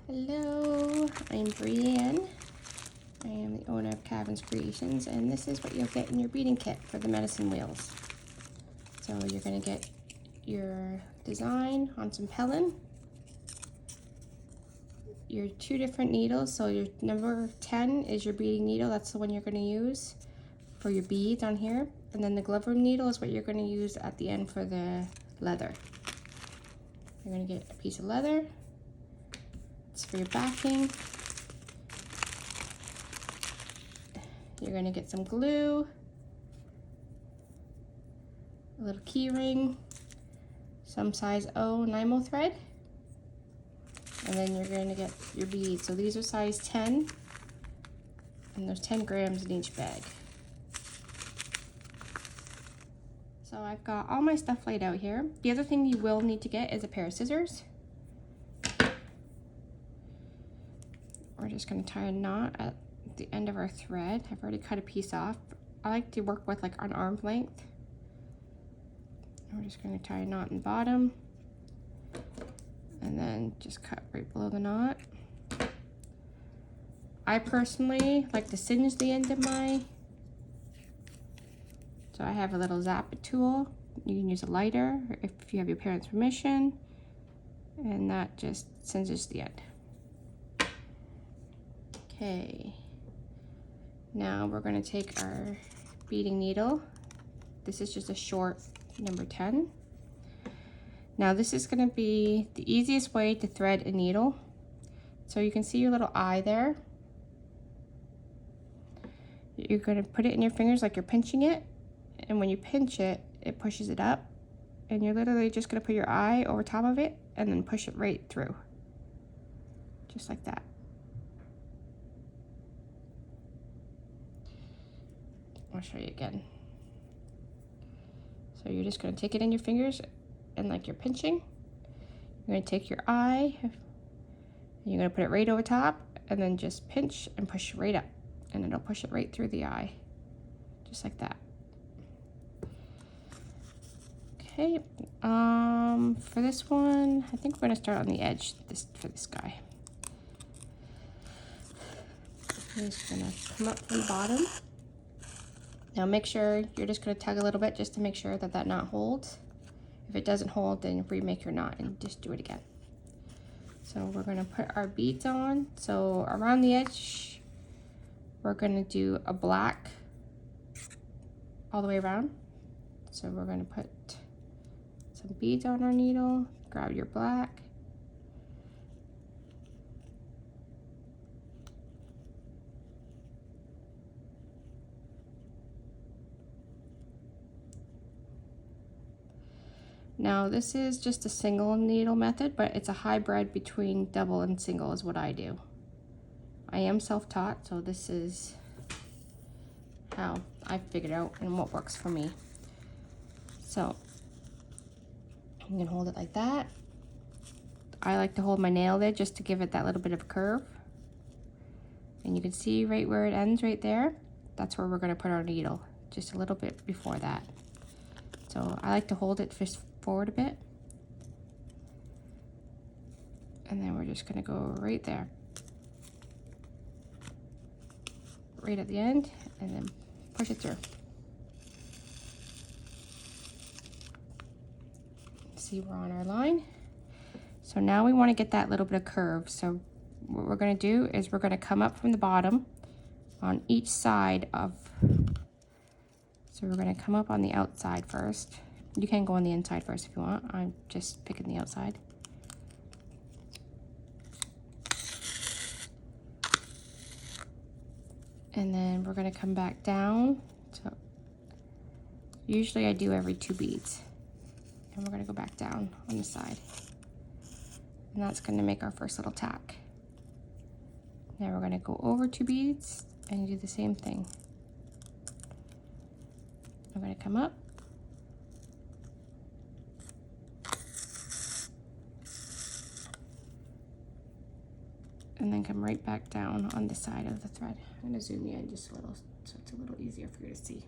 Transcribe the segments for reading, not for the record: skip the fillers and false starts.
Hello, I'm Brienne. I am the owner of Cavin's Creations, and this is what you'll get in your beading kit for the medicine wheels. So you're going to get your design on some Pellin, your 2 different needles. So your number 10 is your beading needle. That's the one you're going to use for your beads on here. And then the glove room needle is what you're going to use at the end for the leather. You're going to get a piece of leather. It's for your backing. You're going to get some glue, a little key ring, some size O Nymo thread, and then you're going to get your beads. So these are size 10, and there's 10 grams in each bag. So I've got all my stuff laid out here. The other thing you will need to get is a pair of scissors. We're just going to tie a knot at the end of our thread. I've already cut a piece off. I like to work with like an arm's length. And we're just going to tie a knot in the bottom and then just cut right below the knot. I personally like to singe the end of my, so I have a little zap tool. You can use a lighter if you have your parents' permission, and that just singes the end. Okay, now we're going to take our beading needle. This is just a short number 10. Now this is going to be the easiest way to thread a needle. So you can see your little eye there. You're going to put it in your fingers like you're pinching it, and when you pinch it, it pushes it up, and you're literally just going to put your eye over top of it and then push it right through, just like that. I'll show you again. So you're just going to take it in your fingers and like you're pinching. You're going to take your eye and you're going to put it right over top and then just pinch and push right up, and it'll push it right through the eye, just like that. Okay, for this one, I think we're going to start on the edge for this guy. I'm just going to come up from the bottom. Now make sure you're just going to tug a little bit just to make sure that that knot holds. If it doesn't hold, then remake your knot and just do it again. So we're going to put our beads on. So around the edge, we're going to do a black all the way around. So we're going to put some beads on our needle, grab your black. Now this is just a single needle method, but it's a hybrid between double and single is what I do. I am self-taught, so this is how I figured out and what works for me. So you can hold it like that. I like to hold my nail there just to give it that little bit of a curve. And you can see right where it ends right there. That's where we're going to put our needle, just a little bit before that. So I like to hold it just forward a bit, and then we're just going to go right there, right at the end, and then push it through. See, we're on our line. So now we want to get that little bit of curve. So what we're going to do is we're going to come up from the bottom on each side of, so we're going to come up on the outside first. You can go on the inside first if you want. I'm just picking the outside. And then we're going to come back down. So usually I do every 2 beads. And we're going to go back down on the side. And that's going to make our first little tack. Now we're going to go over 2 beads and do the same thing. I'm going to come up. And then come right back down on the side of the thread. I'm going to zoom you in just a little so it's a little easier for you to see.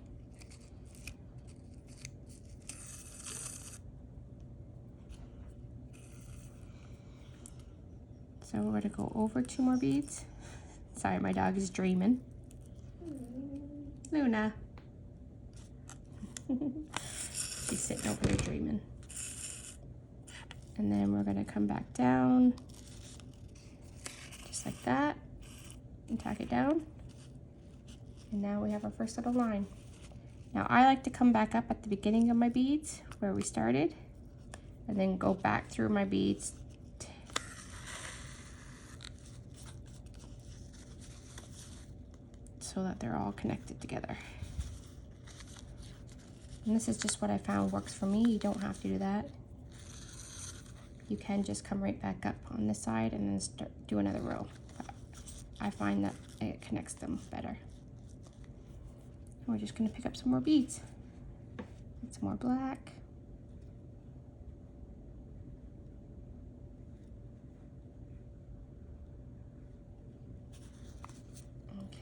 So we're gonna go over 2 more beads. Sorry, my dog is dreaming. Luna. She's sitting over there dreaming. And then we're gonna come back down, just like that, and tack it down. And now we have our first little line. Now I like to come back up at the beginning of my beads, where we started, and then go back through my beads so that they're all connected together. And this is just what I found works for me. You don't have to do that. You can just come right back up on this side and then do another row. But I find that it connects them better. And we're just gonna pick up some more beads. Get some more black.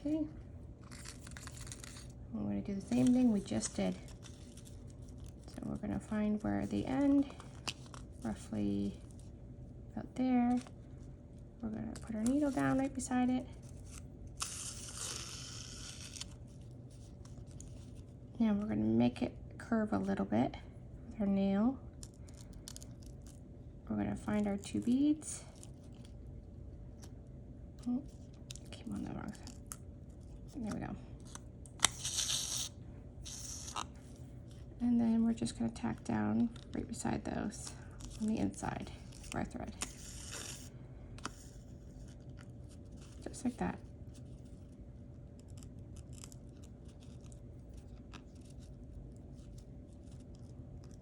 Okay. We're gonna do the same thing we just did. So we're gonna find where they end, roughly about there. We're gonna put our needle down right beside it. Now we're gonna make it curve a little bit with our nail. We're gonna find our 2 beads. Oh, came on the wrong side. There we go. And then we're just gonna tack down right beside those on the inside of our thread. Just like that.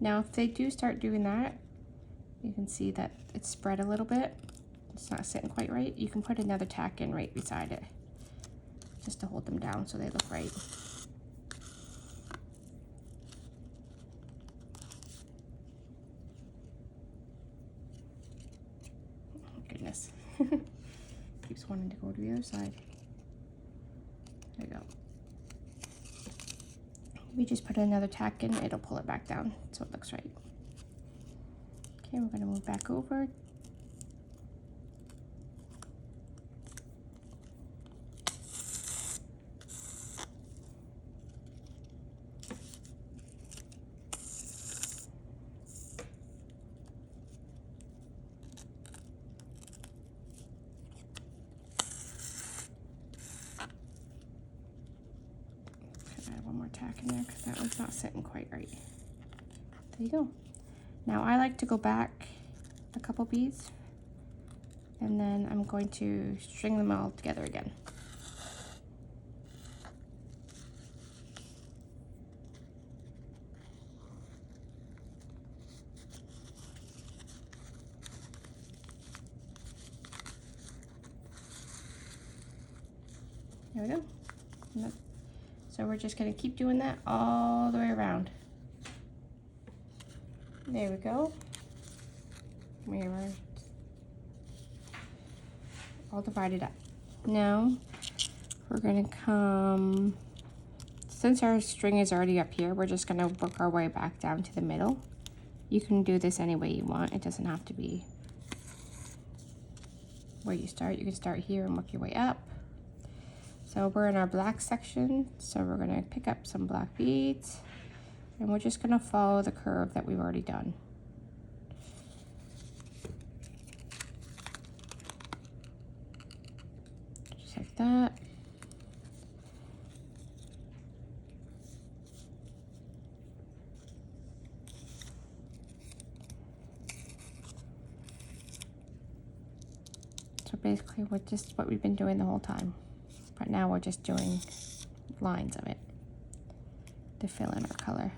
Now if they do start doing that, you can see that it's spread a little bit. It's not sitting quite right. You can put another tack in right beside it, just to hold them down so they look right. Goodness. Keeps wanting to go to the other side. There you go. We just put another tack in, it'll pull it back down so it looks right. Okay, we're gonna move back over. One more tack in there because that one's not sitting quite right. There you go. Now I like to go back a couple beads and then I'm going to string them all together again. There we go. So we're just gonna keep doing that all the way around. There we go. We are all divided up. Now we're gonna come, since our string is already up here, we're just gonna work our way back down to the middle. You can do this any way you want. It doesn't have to be where you start. You can start here and work your way up. So we're in our black section, so we're gonna pick up some black beads and we're just gonna follow the curve that we've already done. Just like that. So basically what we've been doing the whole time. But now we're just doing lines of it to fill in our color.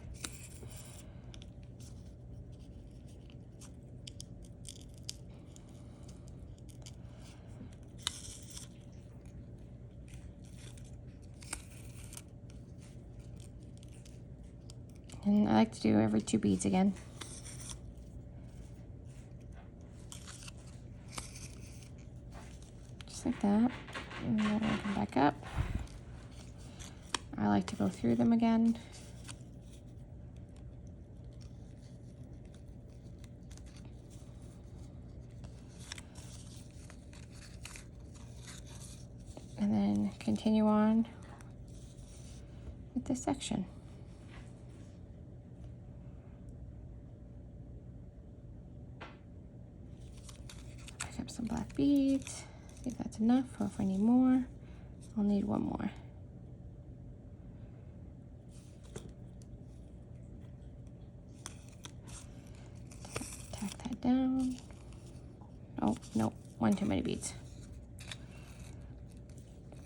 And I like to do every 2 beads again. Just like that. And then I come back up. I like to go through them again. continue on with this section. Pick up some black beads, see if that's enough, or if I need more. I'll need one more. Tack that down. Oh, no, one too many beads.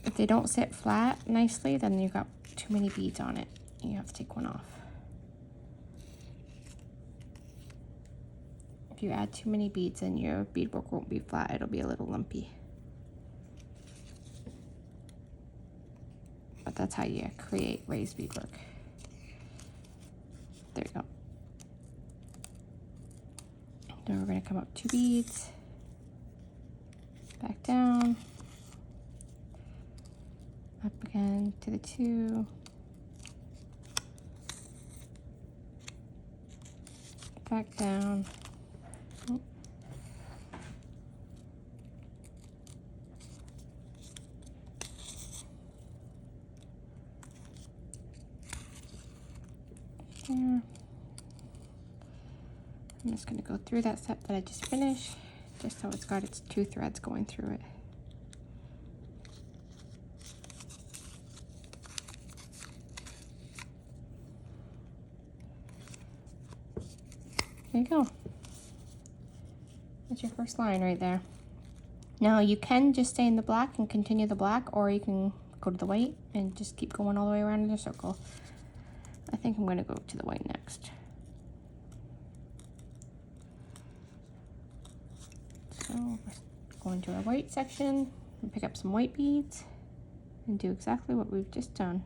If they don't sit flat nicely, then you've got too many beads on it. You have to take one off. If you add too many beads, then your beadwork won't be flat. It'll be a little lumpy. But that's how you create raised beadwork. There you go. Then we're going to come up 2 beads, back down, up again to the 2, back down. Oh. There. I'm just going to go through that step that I just finished, just so it's got its 2 threads going through it. There you go. That's your first line right there. Now you can just stay in the black and continue the black, or you can go to the white and just keep going all the way around in a circle. I think I'm going to go to the white next. So we're going to our white section and pick up some white beads and do exactly what we've just done.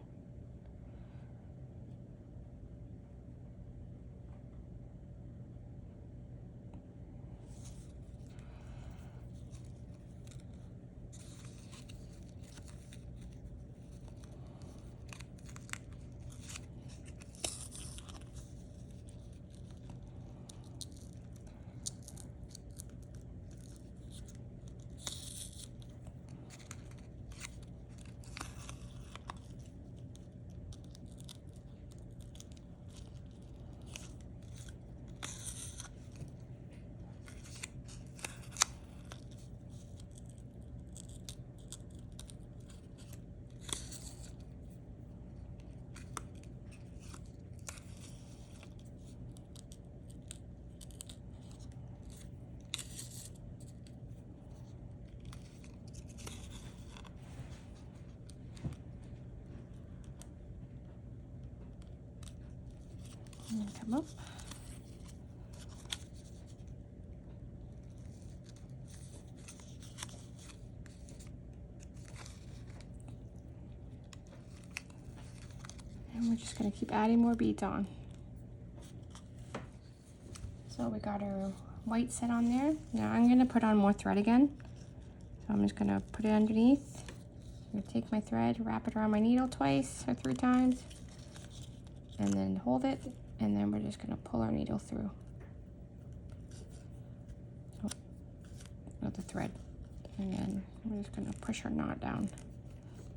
And come up. And we're just going to keep adding more beads on. So we got our white set on there. Now I'm going to put on more thread again. So I'm just going to put it underneath. I'm going to take my thread, wrap it around my needle twice or 3 times, and then hold it, and then we're just going to pull our needle through. So, with the thread. And then we're just going to push our knot down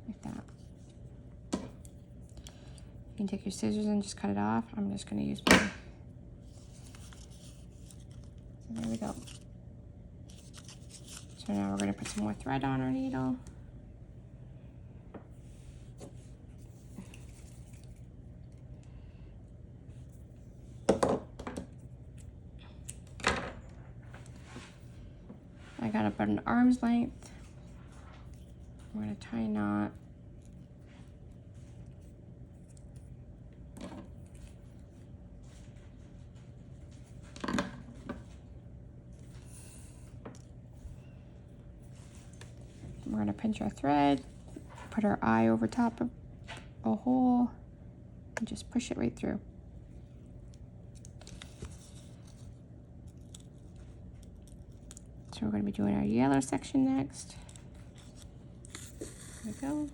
like that. You can take your scissors and just cut it off. I'm just going to use mine. So there we go. So now we're going to put some more thread on our needle. I got about an arm's length. I'm going to tie a knot. We're going to pinch our thread, put our eye over top of a hole, and just push it right through. So we're going to be doing our yellow section next. There we go.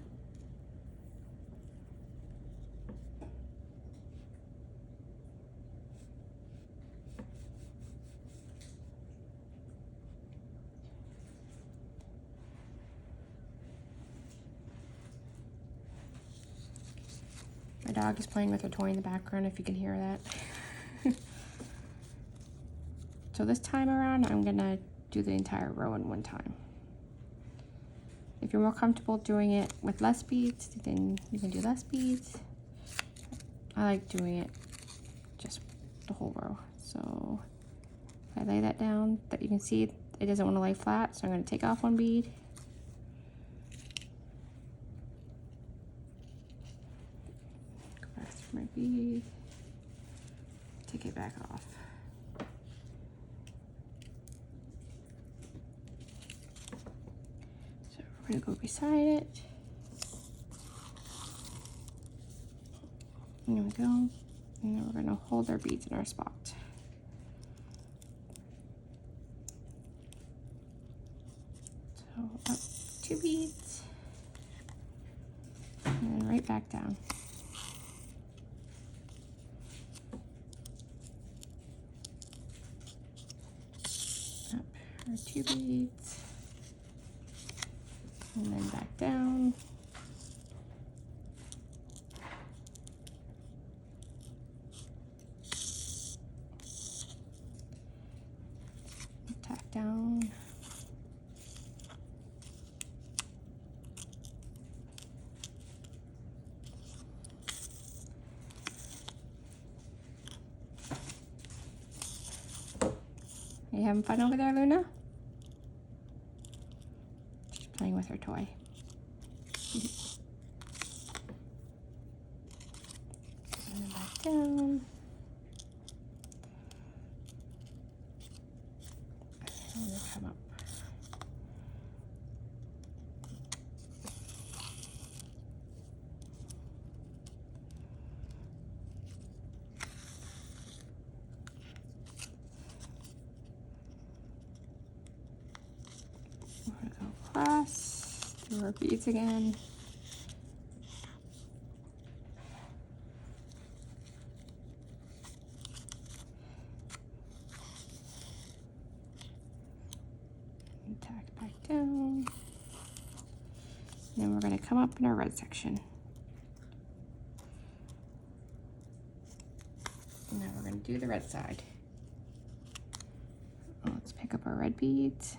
dog is playing with her toy in the background, if you can hear that. So this time around, I'm gonna do the entire row in one time. If you're more comfortable doing it with less beads, then you can do less beads. I like doing it just the whole row. So if I lay that down, that you can see it doesn't want to lay flat, so I'm going to take off one bead. Go back through my bead, take it back off. So we're going to go beside it. There we go. And then we're going to hold our beads in our spot. So up 2 beads, and then right back down. Up our 2 beads, and then back down. Tack down. Are you having fun over there, Luna? She's playing with her toy. And then back down. And then come up. We're gonna go across, do our beads again. And tack back down. And then we're gonna come up in our red section. And now we're gonna do the red side. Let's pick up our red beads.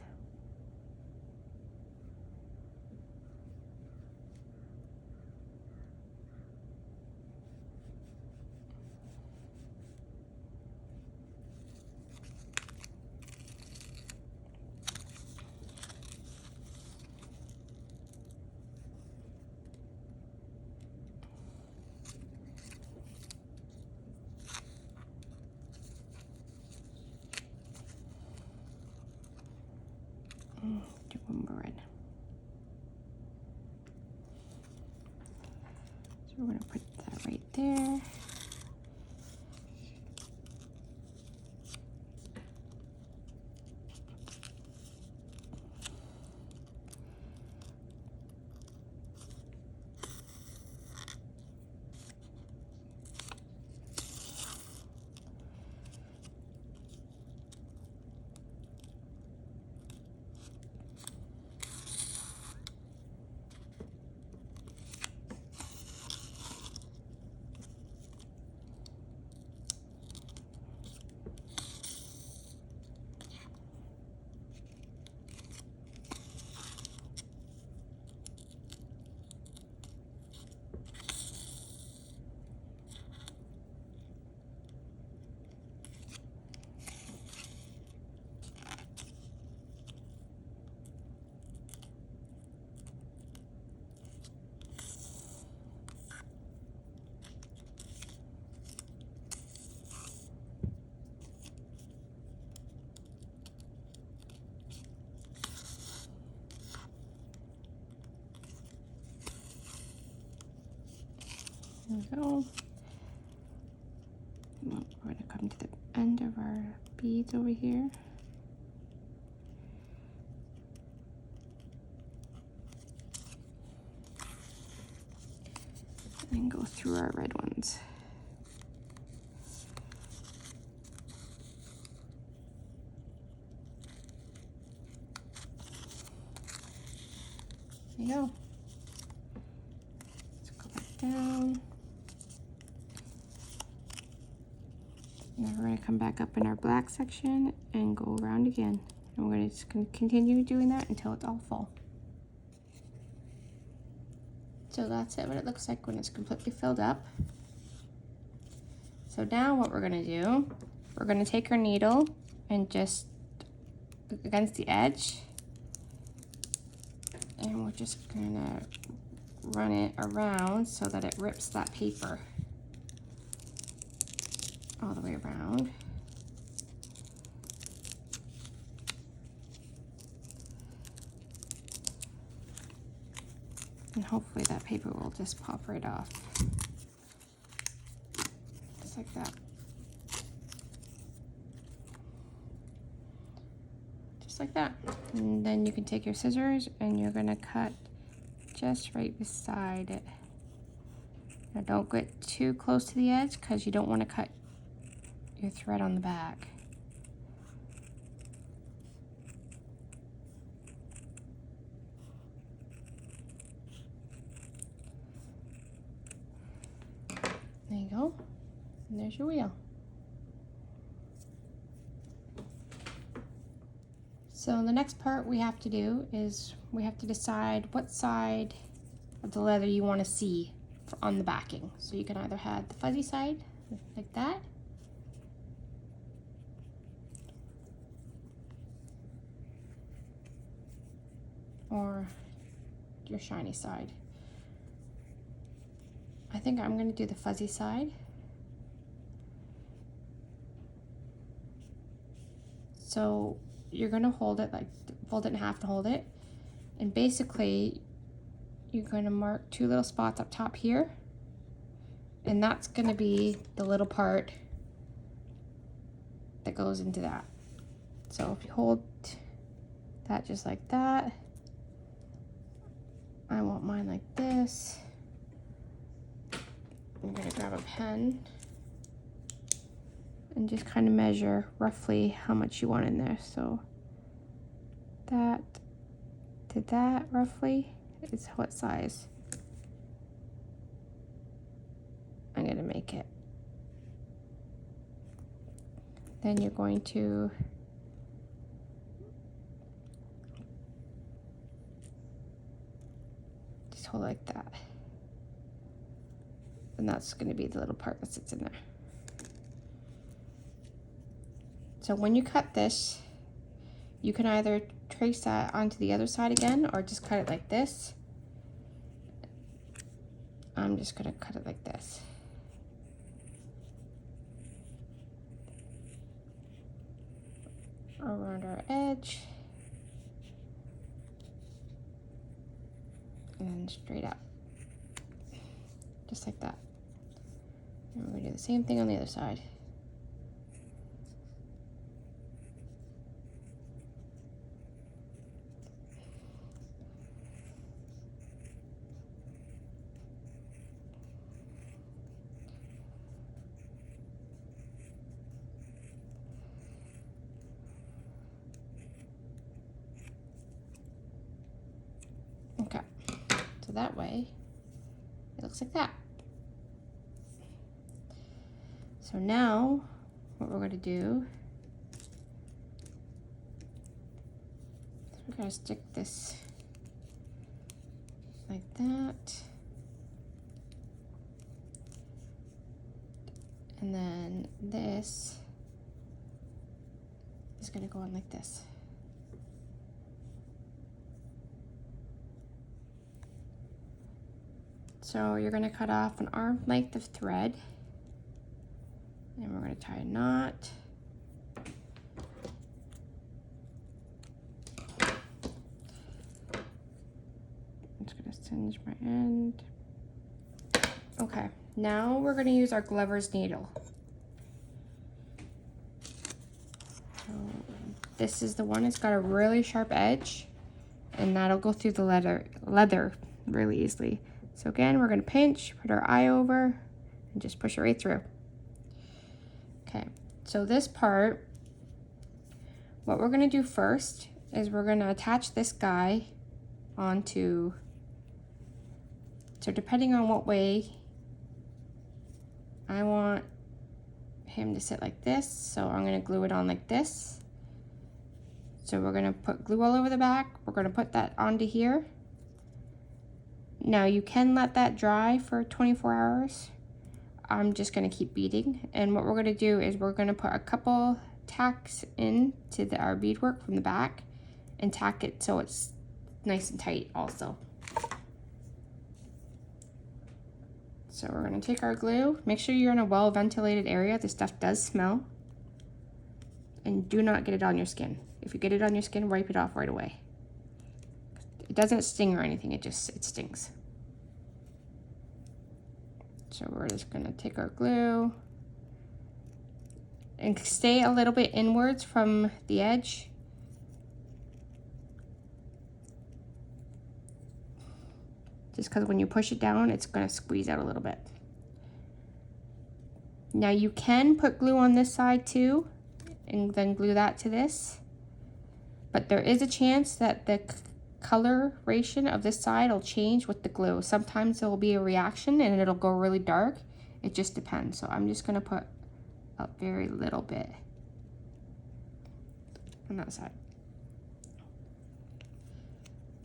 Do one more red. So we're going to put that right there. There we go. Well, we're going to come to the end of our beads over here. And go through our red ones. There you go. Let's go back down. going to come back up in our black section and go around again. And we're just going to continue doing that until it's all full. So that's it, what it looks like when it's completely filled up. So now what we're going to do, we're going to take our needle and just against the edge, and we're just going to run it around so that it rips that paper all the way around. And hopefully that paper will just pop right off. Just like that. Just like that. And then you can take your scissors and you're gonna cut just right beside it. Now don't get too close to the edge because you don't want to cut your thread on the back. There you go. And there's your wheel. So the next part we have to do is we have to decide what side of the leather you want to see on the backing. So you can either have the fuzzy side like that, or your shiny side. I think I'm going to do the fuzzy side. So you're going to hold it, like fold it in half to hold it, and basically you're going to mark 2 little spots up top here, and that's going to be the little part that goes into that. So if you hold that just like that, I want mine like this. I'm going to grab a pen and just kind of measure roughly how much you want in there. So that to that roughly is what size I'm going to make it. Then you're going to just hold it like that. And that's going to be the little part that sits in there. So when you cut this, you can either trace that onto the other side again or just cut it like this. I'm just going to cut it like this. Around our edge. And then straight up. Just like that. And we're going to do the same thing on the other side. Okay, so that way it looks like that. So now what we're going to do is we're going to stick this like that, and then this is going to go on like this. So you're going to cut off an arm length of thread, and we're going to tie a knot. I'm just going to singe my end. Okay, now we're going to use our Glover's needle. So this is the one that's got a really sharp edge, and that'll go through the leather really easily. So again, we're going to pinch, put our eye over, and just push it right through. Okay, so this part, what we're going to do first is we're going to attach this guy onto, so depending on what way I want him to sit like this, so I'm going to glue it on like this. So we're going to put glue all over the back. We're going to put that onto here. Now you can let that dry for 24 hours. I'm just going to keep beading, and what we're going to do is we're going to put a couple tacks into our beadwork from the back and tack it so it's nice and tight also. So we're going to take our glue. Make sure you're in a well ventilated area. This stuff does smell, and do not get it on your skin. If you get it on your skin, wipe it off right away. It doesn't sting or anything, it stings. So we're just gonna take our glue and stay a little bit inwards from the edge. Just because when you push it down, it's gonna squeeze out a little bit. Now you can put glue on this side too, and then glue that to this. But there is a chance that the coloration of this side will change with the glue. Sometimes there will be a reaction and it'll go really dark. It just depends. So I'm just gonna put a very little bit on that side.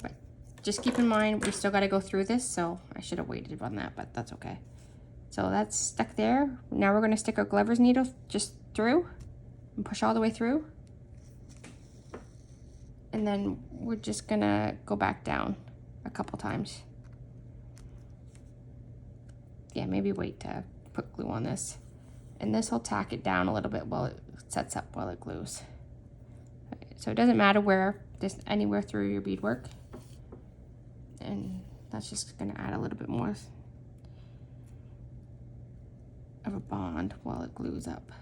But just keep in mind, we still gotta go through this, so I should have waited on that, but that's okay. So that's stuck there. Now we're gonna stick our Glover's needle just through and push all the way through. And then we're just gonna go back down a couple times. Yeah, maybe wait to put glue on this. And this will tack it down a little bit while it sets up, while it glues. So it doesn't matter where, just anywhere through your beadwork. And that's just gonna add a little bit more of a bond while it glues up.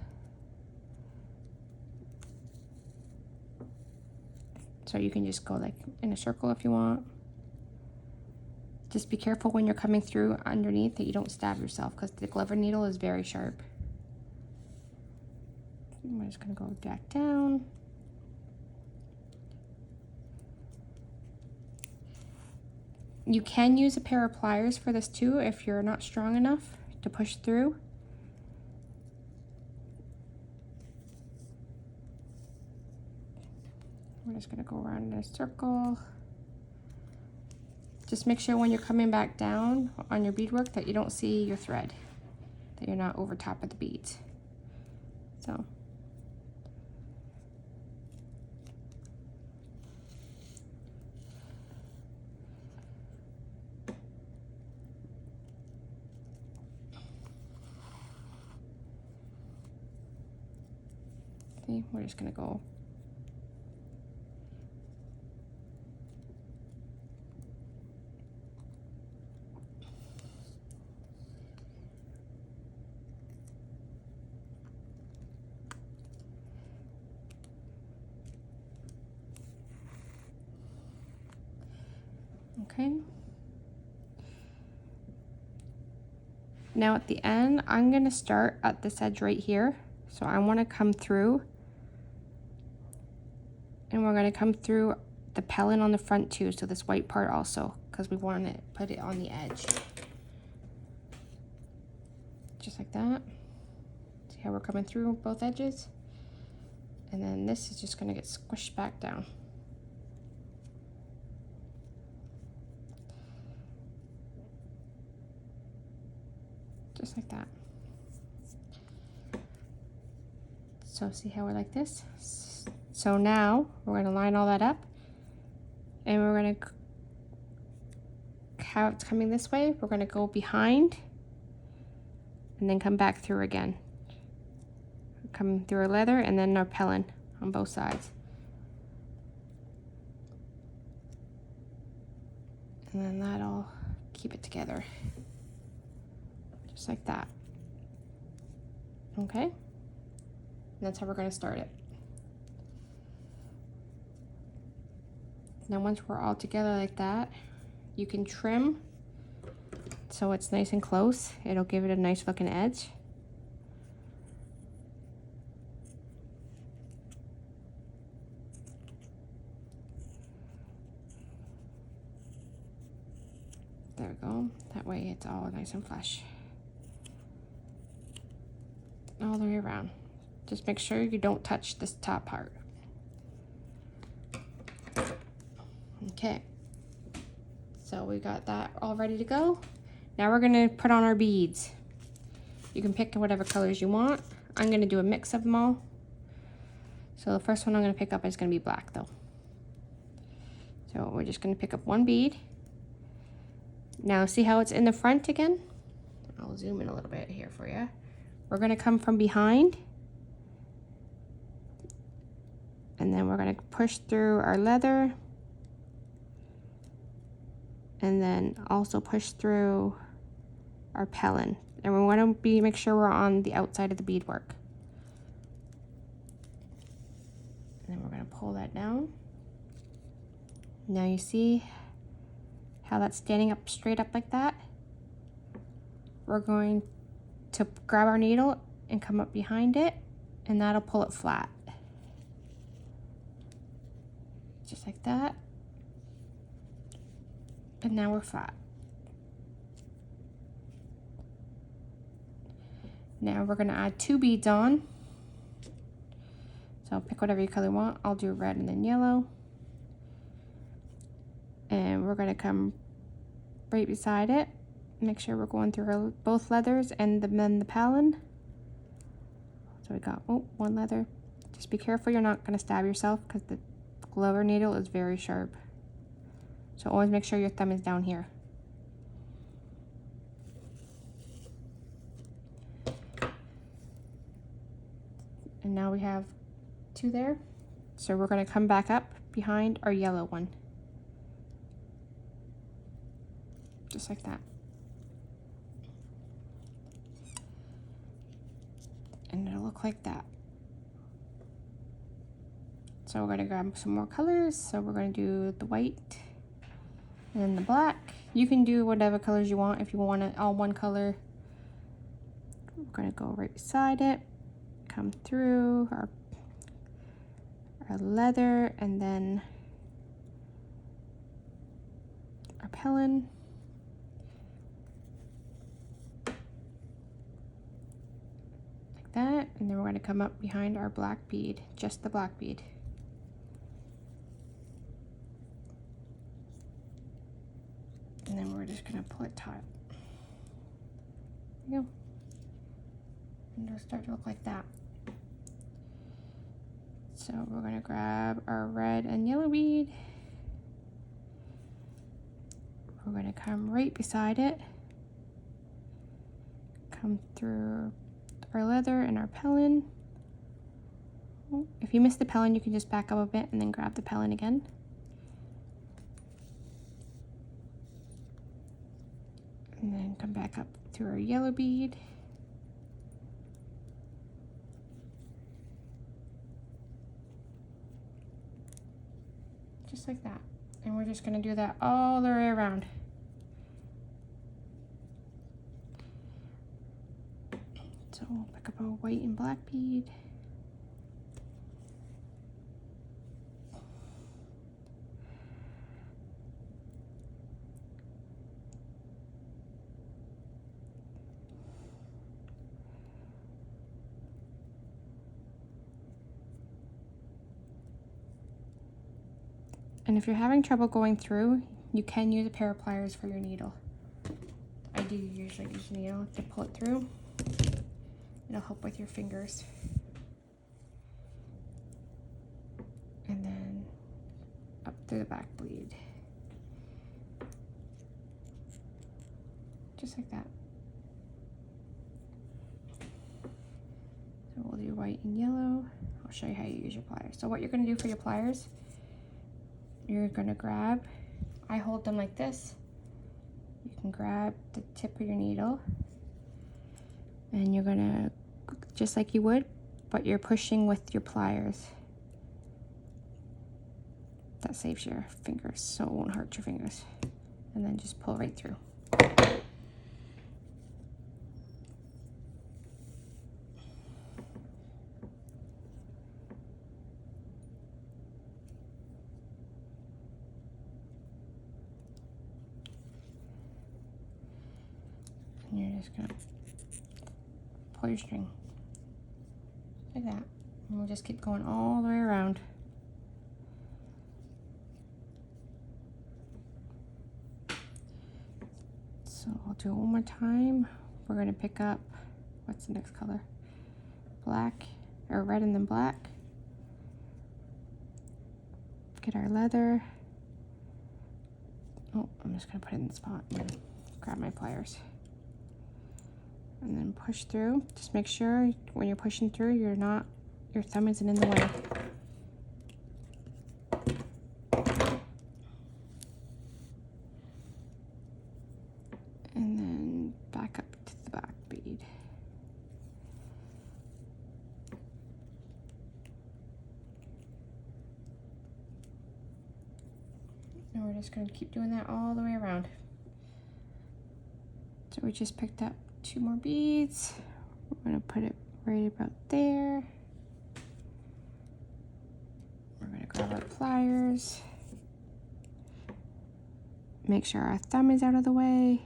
So you can just go like in a circle if you want. Just be careful when you're coming through underneath that you don't stab yourself, because the Glover needle is very sharp. I'm just gonna go back down. You can use a pair of pliers for this too if you're not strong enough to push through. We're just gonna go around in a circle. Just make sure when you're coming back down on your beadwork that you don't see your thread, that you're not over top of the beads. So. See, we're just gonna go. Okay. Now at the end, I'm gonna start at this edge right here. So I wanna come through, and we're gonna come through the pellin on the front too, so this white part also, because we want to put it on the edge. Just like that. See how we're coming through both edges? And then this is just gonna get squished back down. Just like that. So see how we're like this? So now we're going to line all that up, and we're going to, how it's coming this way, we're going to go behind and then come back through again. Come through our leather and then our pellin on both sides. And then that'll keep it together. Just like that. Okay? And that's how we're going to start it. Now once we're all together like that, you can trim so it's nice and close. It'll give it a nice looking edge. There we go. That way it's all nice and flush. all the way around. Just make sure you don't touch this top part. Okay, so we got that all ready to go. Now we're gonna put on our beads. You can pick whatever colors you want. I'm gonna do a mix of them all. So the first one I'm gonna pick up is gonna be black though. So we're just gonna pick up one bead. Now see how it's in the front again? I'll zoom in a little bit here for you. We're gonna come from behind, and then we're gonna push through our leather, and then also push through our pellin. And we wanna make sure we're on the outside of the beadwork. And then we're gonna pull that down. Now you see how that's standing up straight up like that? We're going to grab our needle and come up behind it, and that'll pull it flat. Just like that. And now we're flat. Now we're gonna add 2 beads on. So pick whatever color you want. I'll do red and then yellow. And we're gonna come right beside it. Make sure we're going through both leathers and then the pellin. So we got, oh, one leather. Just be careful you're not gonna stab yourself because the leather needle is very sharp. So always make sure your thumb is down here. And now we have 2 there. So we're gonna come back up behind our yellow one. Just like that. And it'll look like that. So we're gonna grab some more colors. So we're gonna do the white and the black. You can do whatever colors you want if you want it all one color. We're gonna go right beside it, come through our leather, and then our pellin. Like that, and then we're gonna come up behind our black bead, just the black bead. And then we're just gonna pull it taut. There you go. And it'll start to look like that. So we're gonna grab our red and yellow bead. We're gonna come right beside it. Come through our leather and our pellin. If you miss the pellin, you can just back up a bit and then grab the pellin again. And then come back up through our yellow bead. Just like that. And we're just gonna do that all the way around. So we'll pick up a white and black bead. And if you're having trouble going through, you can use a pair of pliers for your needle. I do usually use a needle to pull it through. It'll help with your fingers. And then up through the back bleed. Just like that. So we'll do white and yellow. I'll show you how you use your pliers. So what you're gonna do for your pliers, you're gonna grab, I hold them like this. You can grab the tip of your needle and you're gonna, just like you would, but you're pushing with your pliers. That saves your fingers, so it won't hurt your fingers. And then just pull right through. And you're just gonna pull your string. like that. And we'll just keep going all the way around. So I'll do it one more time. We're going to pick up, what's the next color? Black, or red and then black. Get our leather. Oh, I'm just going to put it in the spot and grab my pliers. And then push through. Just make sure when you're pushing through, your thumb isn't in the way. And then back up to the back bead. And we're just going to keep doing that all the way around. So we just picked up 2 more beads. We're going to put it right about there. We're going to grab our pliers. Make sure our thumb is out of the way.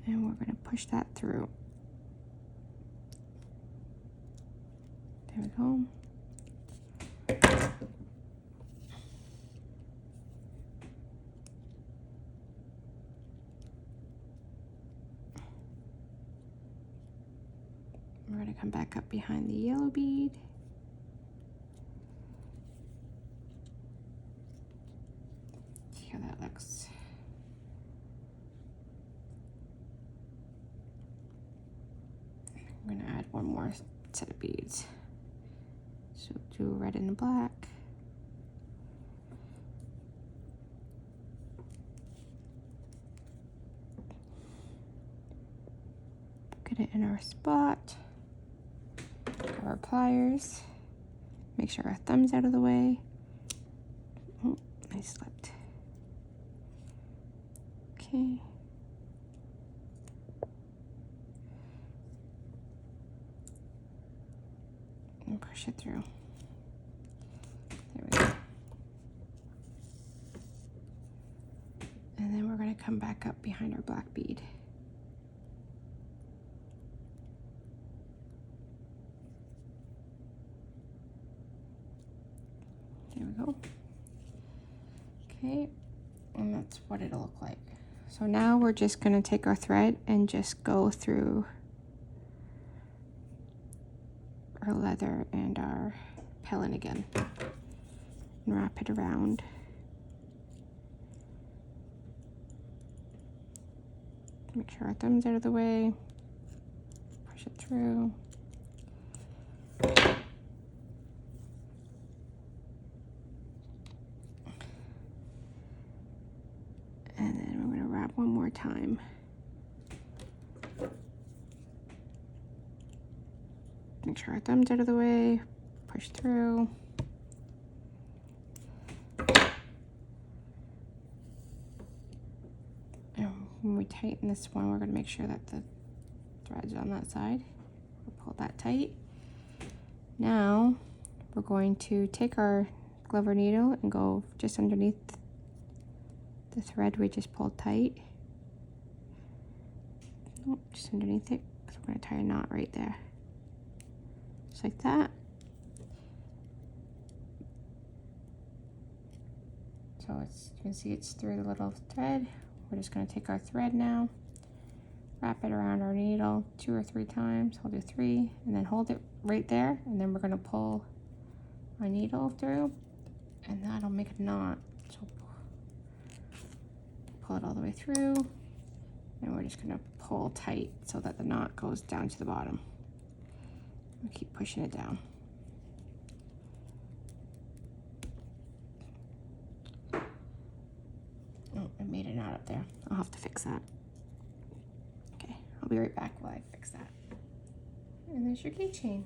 And we're going to push that through. There we go. We're going to come back up behind the yellow bead. See how that looks. I'm going to add one more set of beads. So do red and black. Get it in our spot. Grab our pliers. Make sure our thumb's out of the way. Oh, I slipped. Okay. And push it through. There we go. And then we're going to come back up behind our black bead. There we go. Okay, and that's what it'll look like. So now we're just going to take our thread and just go through our leather and our pellin again and wrap it around. Make sure our thumb's out of the way. Push it through. And then we're going to wrap one more time. Make sure our thumb's out of the way. Push through. And when we tighten this one, we're going to make sure that the thread's on that side. We'll pull that tight. Now we're going to take our Glover needle and go just underneath the thread we just pulled tight. Oh, just underneath it, because we're going to tie a knot right there. Just like that. So it's, you can see it's through the little thread. We're just going to take our thread now, wrap it around our needle 2 or 3 times. I'll do 3, and then hold it right there, and then we're going to pull our needle through, and that'll make a knot. So pull it all the way through, and we're just going to pull tight so that the knot goes down to the bottom. We'll keep pushing it down. Oh, I made a knot up there. I'll have to fix that. Okay, I'll be right back while I fix that. And there's your keychain.